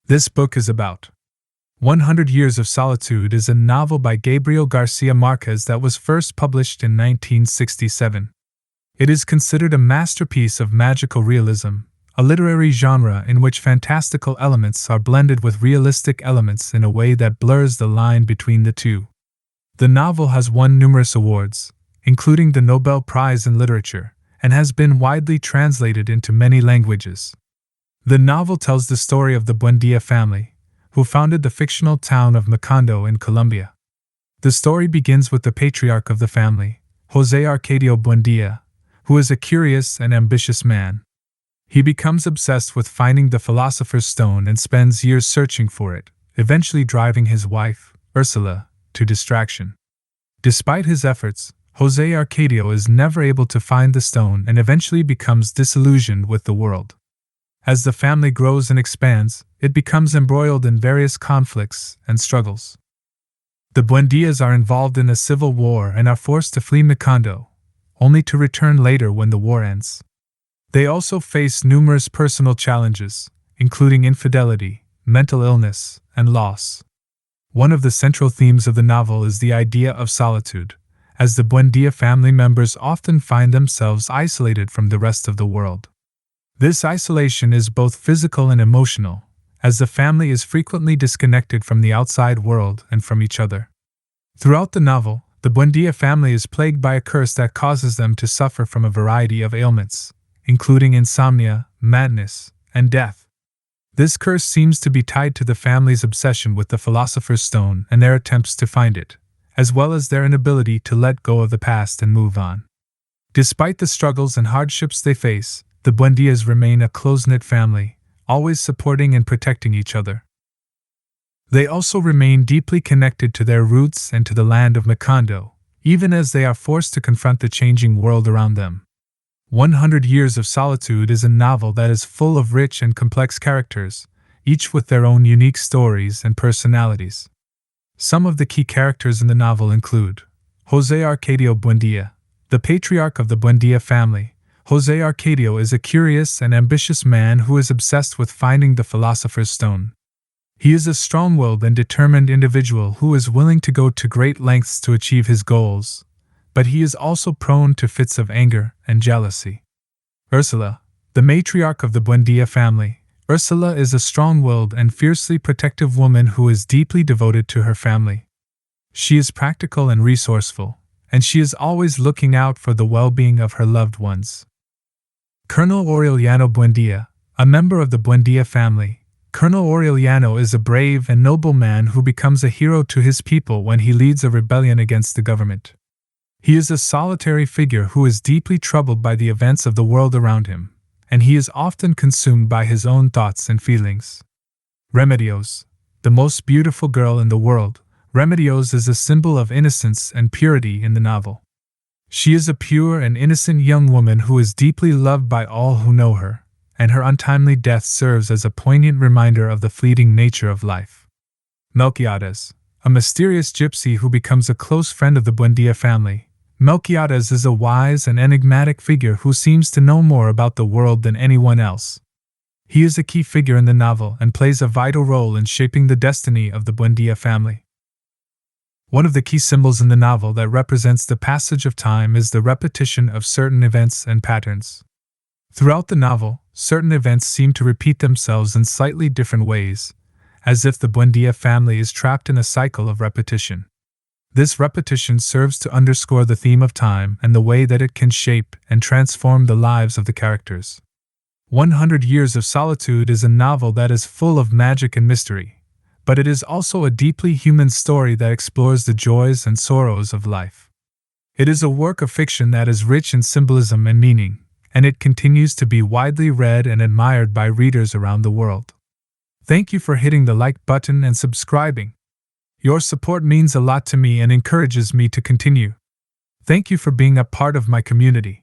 This book is about 100 Years of Solitude is a novel by Gabriel Garcia Marquez that was first published in 1967. It is considered a masterpiece of magical realism, a literary genre in which fantastical elements are blended with realistic elements in a way that blurs the line between the two. The novel has won numerous awards, including the Nobel Prize in Literature, and has been widely translated into many languages. The novel tells the story of the Buendía family, who founded the fictional town of Macondo in Colombia. The story begins with the patriarch of the family, José Arcadio Buendía, who is a curious and ambitious man. He becomes obsessed with finding the philosopher's stone and spends years searching for it, eventually driving his wife, Ursula, to distraction. Despite his efforts, José Arcadio is never able to find the stone and eventually becomes disillusioned with the world. As the family grows and expands, it becomes embroiled in various conflicts and struggles. The Buendías are involved in a civil war and are forced to flee Macondo, only to return later when the war ends. They also face numerous personal challenges, including infidelity, mental illness, and loss. One of the central themes of the novel is the idea of solitude, as the Buendía family members often find themselves isolated from the rest of the world. This isolation is both physical and emotional, as the family is frequently disconnected from the outside world and from each other. Throughout the novel, the Buendía family is plagued by a curse that causes them to suffer from a variety of ailments, including insomnia, madness, and death. This curse seems to be tied to the family's obsession with the philosopher's stone and their attempts to find it, as well as their inability to let go of the past and move on. Despite the struggles and hardships they face, the Buendías remain a close-knit family, always supporting and protecting each other. They also remain deeply connected to their roots and to the land of Macondo, even as they are forced to confront the changing world around them. 100 Years of Solitude is a novel that is full of rich and complex characters, each with their own unique stories and personalities. Some of the key characters in the novel include José Arcadio Buendía, the patriarch of the Buendía family. José Arcadio is a curious and ambitious man who is obsessed with finding the philosopher's stone. He is a strong-willed and determined individual who is willing to go to great lengths to achieve his goals, but he is also prone to fits of anger and jealousy. Ursula, the matriarch of the Buendía family. Ursula is a strong-willed and fiercely protective woman who is deeply devoted to her family. She is practical and resourceful, and she is always looking out for the well-being of her loved ones. Colonel Aureliano Buendía, a member of the Buendía family. Colonel Aureliano is a brave and noble man who becomes a hero to his people when he leads a rebellion against the government. He is a solitary figure who is deeply troubled by the events of the world around him, and he is often consumed by his own thoughts and feelings. Remedios, the most beautiful girl in the world. Remedios is a symbol of innocence and purity in the novel. She is a pure and innocent young woman who is deeply loved by all who know her, and her untimely death serves as a poignant reminder of the fleeting nature of life. Melquiades, a mysterious gypsy who becomes a close friend of the Buendía family. Melquiades is a wise and enigmatic figure who seems to know more about the world than anyone else. He is a key figure in the novel and plays a vital role in shaping the destiny of the Buendía family. One of the key symbols in the novel that represents the passage of time is the repetition of certain events and patterns. Throughout the novel, certain events seem to repeat themselves in slightly different ways, as if the Buendía family is trapped in a cycle of repetition. This repetition serves to underscore the theme of time and the way that it can shape and transform the lives of the characters. 100 Years of Solitude is a novel that is full of magic and mystery, but it is also a deeply human story that explores the joys and sorrows of life. It is a work of fiction that is rich in symbolism and meaning, and it continues to be widely read and admired by readers around the world. Thank you for hitting the like button and subscribing. Your support means a lot to me and encourages me to continue. Thank you for being a part of my community.